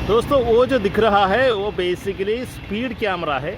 दोस्तों वो जो दिख रहा है वो बेसिकली स्पीड कैमरा है।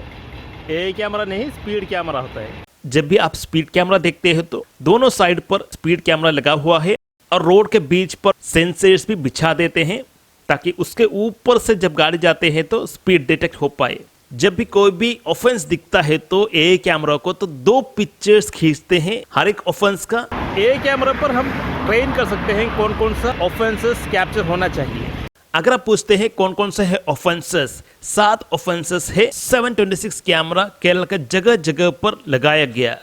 ए कैमरा नहीं, स्पीड कैमरा होता है। जब भी आप स्पीड कैमरा देखते हैं तो दोनों साइड पर स्पीड कैमरा लगा हुआ है और रोड के बीच पर सेंसर्स भी बिछा देते हैं ताकि उसके ऊपर से जब गाड़ी जाते हैं तो स्पीड डिटेक्ट हो पाए। जब भी कोई भी ऑफेंस दिखता है तो ए कैमरा को तो 2 पिक्चर्स खींचते हैं हर एक ऑफेंस का। ए कैमरा पर हम ट्रेन कर सकते हैं कौन कौन सा ऑफेंसेस कैप्चर होना चाहिए। अगर आप पूछते हैं कौन कौन से है ऑफेंसेस, 7 ऑफेंसेस है 726 कैमरा केरल का जगह जगह पर लगाया गया।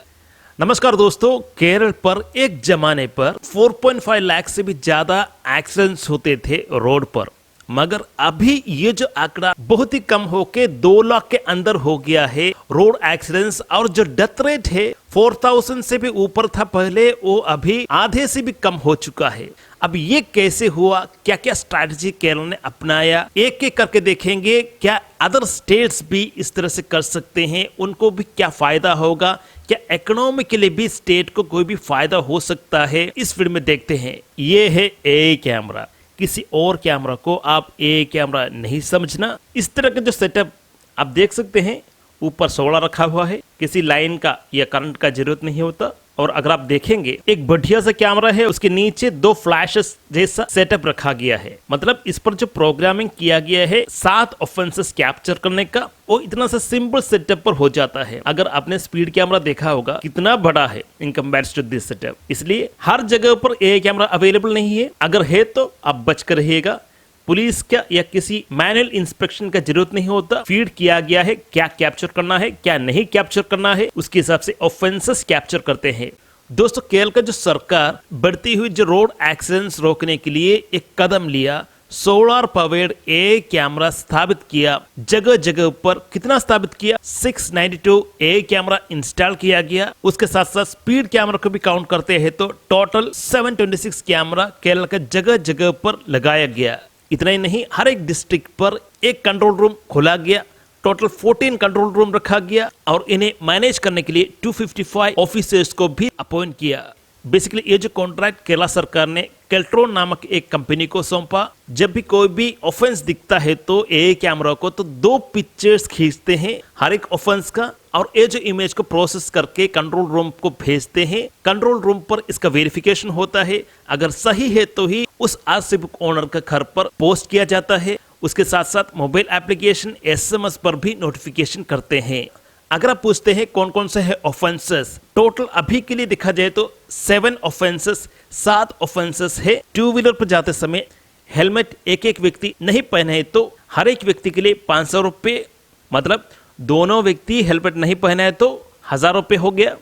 नमस्कार दोस्तों, केरल पर एक जमाने पर 4.5 लाख से भी ज्यादा एक्सीडेंट्स होते थे रोड पर, मगर अभी ये जो आंकड़ा बहुत ही कम होके 2 लाख के अंदर हो गया है रोड एक्सीडेंट्स। और जो डेथ रेट है 4000 से भी ऊपर था पहले, वो अभी आधे से भी कम हो चुका है। अब ये कैसे हुआ, क्या क्या स्ट्रैटेजी केरल ने अपनाया, एक एक करके देखेंगे। क्या अदर स्टेट्स भी इस तरह से कर सकते हैं, उनको भी क्या फायदा होगा, क्या इकोनॉमिकली भी स्टेट को कोई भी फायदा हो सकता है, इस वीडियो में देखते हैं। ये है ए कैमरा, किसी और कैमरा को आप ए कैमरा नहीं समझना। इस तरह का जो सेटअप आप देख सकते हैं, ऊपर सोलर रखा हुआ है, किसी लाइन का या करंट का जरूरत नहीं होता। और अगर आप देखेंगे एक बढ़िया सा कैमरा है, उसके नीचे 2 फ्लैशेस जैसा सेटअप रखा गया है। मतलब इस पर जो प्रोग्रामिंग किया गया है 7 ऑफेंसेस कैप्चर करने का, वो इतना सा सिंपल सेटअप पर हो जाता है। अगर आपने स्पीड कैमरा देखा होगा कितना बड़ा है in compare to this setup, इसलिए हर जगह पर ए कैमरा अवेलेबल नहीं है। अगर है तो आप बच कर रहिएगा। पुलिस का या किसी मैनुअल इंस्पेक्शन का जरूरत नहीं होता। फीड किया गया है क्या कैप्चर करना है क्या नहीं कैप्चर करना है, उसके हिसाब से ऑफेंसेस कैप्चर करते हैं। दोस्तों, केरल का जो सरकार बढ़ती हुई जो रोड एक्सीडेंट्स रोकने के लिए एक कदम लिया, सोलर पावर्ड ए कैमरा स्थापित किया जगह जगह पर। कितना स्थापित किया? 692 ए कैमरा इंस्टॉल किया गया। उसके साथ साथ स्पीड कैमरा को भी काउंट करते हैं तो टोटल 726 कैमरा केरल का जगह जगह पर लगाया गया। इतना ही नहीं, हर एक डिस्ट्रिक्ट पर एक कंट्रोल रूम खोला गया। टोटल 14 कंट्रोल रूम रखा गया और इन्हें मैनेज करने के लिए 255 ऑफिसर्स को भी अपॉइंट किया। बेसिकली ये जो कॉन्ट्रैक्ट केरला सरकार ने केल्ट्रॉन नामक एक कंपनी को सौंपा। जब भी कोई भी ऑफेंस दिखता है तो ए कैमरा को तो 2 पिक्चर्स खींचते हैं हर एक ऑफेंस का, और ये जो इमेज को प्रोसेस करके कंट्रोल रूम को भेजते हैं। कंट्रोल रूम पर इसका वेरिफिकेशन होता है, अगर सही है तो ही उस आरसी बुक ओनर का घर पर पोस्ट किया जाता है। उसके साथ साथ मोबाइल एप्लीकेशन SMS पर भी नोटिफिकेशन करते हैं। अगर आप पूछते हैं कौन कौन से है ऑफेंसेस, टोटल अभी के लिए देखा जाए तो 7 ऑफेंसेस, 7 ऑफेंसेस है। 2 व्हीलर पर जाते समय हेलमेट एक एक व्यक्ति नहीं पहने है तो हर एक व्यक्ति के लिए 500 रुपये, मतलब दोनों व्यक्ति हेलमेट नहीं पहना है तो 1000 रुपये हो गया।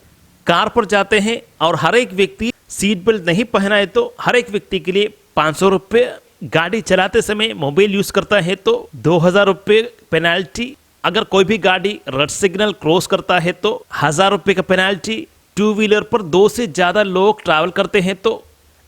कार पर जाते हैं और हर एक व्यक्ति सीट बेल्ट नहीं पहना है तो हर एक व्यक्ति के लिए 500 रुपये। गाड़ी चलाते समय मोबाइल यूज करता है तो 2000 रुपये पेनाल्टी। अगर कोई भी गाड़ी रेड सिग्नल क्रॉस करता है तो 1000 रुपये का पेनाल्टी। 2 व्हीलर पर 2 से ज्यादा लोग ट्रैवल करते हैं तो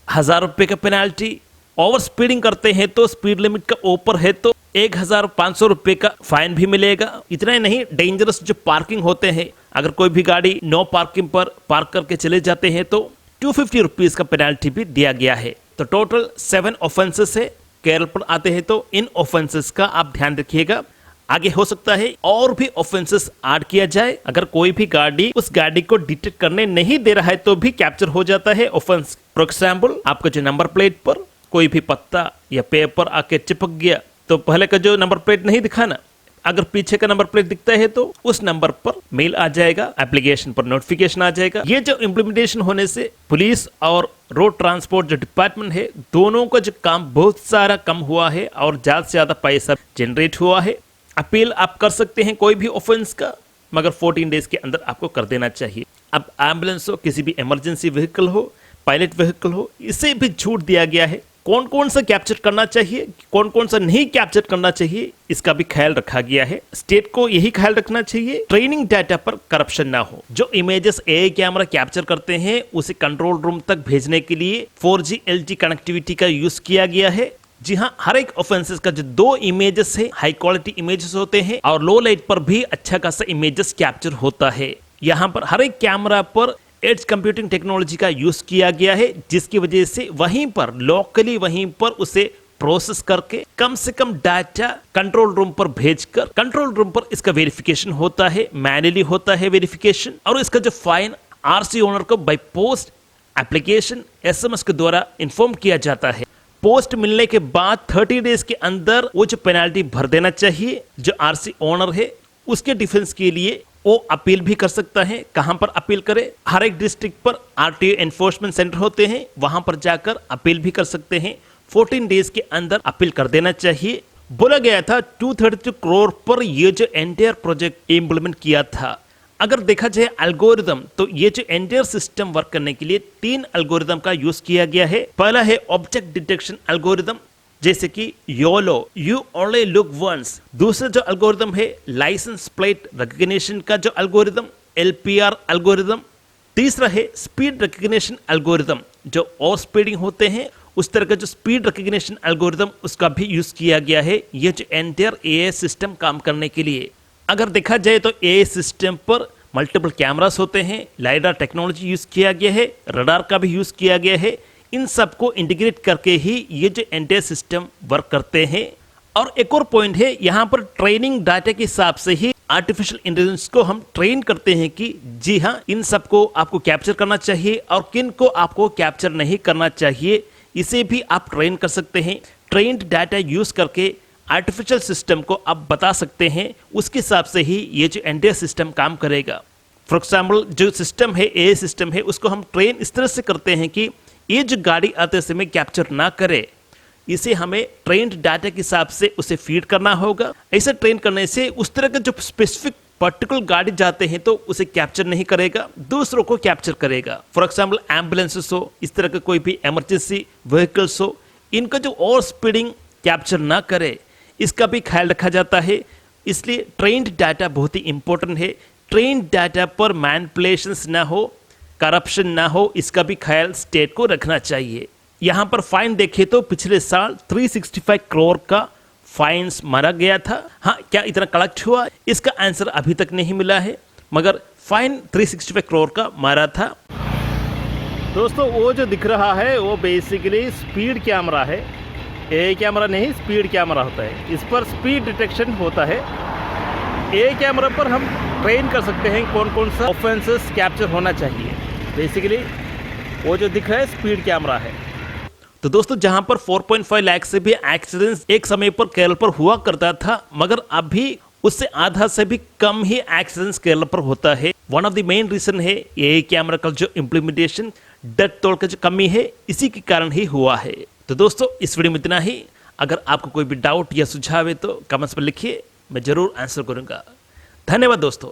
1000 रुपये का पेनाल्टी। ओवर स्पीडिंग करते हैं तो स्पीड लिमिट का ऊपर है तो 1500 रुपये का फाइन भी मिलेगा। इतना ही नहीं, डेंजरस जो पार्किंग होते हैं, अगर कोई भी गाड़ी नो पार्किंग पर पार्क करके चले जाते हैं तो 250 रुपीज का पेनाल्टी भी दिया गया है। तो टोटल 7 ऑफेंसेस है। केरल पर आते हैं तो इन ऑफेंसेस का आप ध्यान रखिएगा। आगे हो सकता है और भी ऑफेंसेस ऐड किया जाए। अगर कोई भी गाड़ी उस गाड़ी को डिटेक्ट करने नहीं दे रहा है तो भी कैप्चर हो जाता है ऑफेंस। फॉर एग्जाम्पल, आपका जो नंबर प्लेट पर कोई भी पत्ता या पेपर आके चिपक गया तो पहले का जो नंबर प्लेट नहीं दिखाना, अगर पीछे का नंबर प्लेट दिखता है तो उस नंबर पर मेल आ जाएगा, एप्लीकेशन पर नोटिफिकेशन आ जाएगा। ये जो इम्प्लीमेंटेशन होने से पुलिस और रोड ट्रांसपोर्ट जो डिपार्टमेंट है, दोनों का जो काम बहुत सारा कम हुआ है और ज्यादा से ज्यादा पैसा जनरेट हुआ है। अपील आप कर सकते हैं कोई भी ऑफेंस का, मगर 14 डेज के अंदर आपको कर देना चाहिए। अब एम्बुलेंस हो, किसी भी इमरजेंसी व्हीकल हो, पायलट व्हीकल हो, इसे भी छूट दिया गया है। कौन कौन सा कैप्चर करना चाहिए, कौन कौन सा नहीं कैप्चर करना चाहिए, इसका भी ख्याल रखा गया है। स्टेट को यही ख्याल रखना चाहिए ट्रेनिंग डाटा पर करप्शन ना हो। जो इमेजेस ए कैमरा कैप्चर करते हैं उसे कंट्रोल रूम तक भेजने के लिए 4G LTE कनेक्टिविटी का यूज किया गया है। जी हाँ, हर एक ऑफेंसेस का जो 2 इमेजेस है हाई क्वालिटी इमेजेस होते हैं और लो लाइट पर भी अच्छा खासा इमेजेस कैप्चर होता है। यहाँ पर हर एक कैमरा पर एज कंप्यूटिंग टेक्नोलॉजी का यूज किया गया है, जिसकी वजह से वहीं पर लोकली वहीं पर उसे प्रोसेस करके कम से कम डाटा कंट्रोल रूम पर भेजकर कंट्रोल रूम पर इसका वेरिफिकेशन होता है, मैन्युअली होता है वेरिफिकेशन, और इसका जो फाइन आरसी ओनर को बाय पोस्ट एप्लीकेशन एसएमएस के द्वारा इन्फॉर्म किया जाता है। पोस्ट मिलने के बाद 30 डेज के अंदर वो जो पेनाल्टी भर देना चाहिए। जो आरसी ओनर है उसके डिफेंस के लिए वो अपील भी कर सकता है। कहां पर अपील करे? हर एक डिस्ट्रिक्ट पर आरटीओ एनफोर्समेंट सेंटर होते हैं, वहां पर जाकर अपील भी कर सकते हैं। 14 डेज के अंदर अपील कर देना चाहिए। बोला गया था 232 करोड़ पर ये जो एंटायर प्रोजेक्ट इम्प्लीमेंट किया था। अगर देखा जाए एल्गोरिदम, तो ये जो एंटायर सिस्टम वर्क करने के लिए 3 एल्गोरिदम का यूज किया गया है। पहला है ऑब्जेक्ट डिटेक्शन एल्गोरिदम, जैसे कि YOLO, you only look once. दूसरा जो एल्गोरिदम है लाइसेंस प्लेट रिकॉग्निशन का जो एल्गोरिदम, एलपीआर एल्गोरिदम। तीसरा है स्पीड रिकॉग्निशन एल्गोरिदम, जो ओवर स्पीडिंग होते हैं उस तरह का जो स्पीड रिकॉग्निशन एल्गोरिदम, उसका भी यूज किया गया है ये जो एंटायर एआई सिस्टम काम करने के लिए। अगर देखा जाए तो एआई सिस्टम पर मल्टीपल कैमरास होते हैं, लाइडार टेक्नोलॉजी यूज किया गया है, रडार का भी यूज किया गया है। इन सबको इंटीग्रेट करके ही ये जो एंटायर सिस्टम वर्क करते हैं। और एक और पॉइंट है, यहाँ पर ट्रेनिंग डाटा के हिसाब से ही आर्टिफिशियल इंटेलिजेंस को हम ट्रेन करते हैं कि जी हाँ, इन सबको आपको कैप्चर करना चाहिए और किन को आपको कैप्चर नहीं करना चाहिए, इसे भी आप ट्रेन कर सकते हैं। ट्रेन्ड डाटा यूज करके आर्टिफिशियल सिस्टम को आप बता सकते हैं, उसके हिसाब से ही ये जो एंटायर सिस्टम काम करेगा। फॉर एग्जाम्पल जो सिस्टम है, एआई सिस्टम है, उसको हम ट्रेन इस तरह से करते हैं कि ये जो गाड़ी आते समय कैप्चर ना करे, इसे हमें ट्रेन्ड डाटा के हिसाब से उसे फीड करना होगा। ऐसे ट्रेन करने से उस तरह के जो स्पेसिफिक पर्टिकुलर गाड़ी जाते हैं तो उसे कैप्चर नहीं करेगा, दूसरों को कैप्चर करेगा। फॉर एग्जाम्पल एम्बुलेंसेस हो, इस तरह के कोई भी इमरजेंसी व्हीकल्स हो, इनका जो ओवर स्पीडिंग कैप्चर ना करे, इसका भी ख्याल रखा जाता है। इसलिए ट्रेन्ड डाटा बहुत ही इंपॉर्टेंट है। ट्रेन्ड डाटा पर मैनिपुलेशंस ना हो, करप्शन ना हो, इसका भी ख्याल स्टेट को रखना चाहिए। यहाँ पर फाइन देखें तो पिछले साल 365 करोड़ का फाइन्स मारा गया था। हाँ, क्या इतना कलेक्ट हुआ, इसका आंसर अभी तक नहीं मिला है, मगर फाइन 365 करोड़ का मारा था। दोस्तों, वो जो दिख रहा है वो बेसिकली स्पीड कैमरा है। ए कैमरा नहीं, स्पीड कैमरा होता है। इस पर स्पीड डिटेक्शन होता है। ए कैमरा पर हम ट्रेन कर सकते हैं कौन कौन सा ऑफेंसेस कैप्चर होना चाहिए। बेसिकली वो जो दिख रहा है स्पीड कैमरा है। तो दोस्तों, जहां पर 4.5 लाख से भी एक्सीडेंट्स एक समय पर केरल पर हुआ करता था, मगर अभी उससे आधा से भी कम ही एक्सीडेंट्स केरल पर होता है। One of the main reason है एआई कैमरा का जो इम्प्लीमेंटेशन, डेथ टोल का जो कमी है, इसी के कारण ही हुआ है। तो दोस्तों, इस वीडियो में इतना ही। अगर आपको कोई भी डाउट या सुझाव है तो कमेंट्स पर लिखिए, मैं जरूर आंसर करूंगा। धन्यवाद दोस्तों।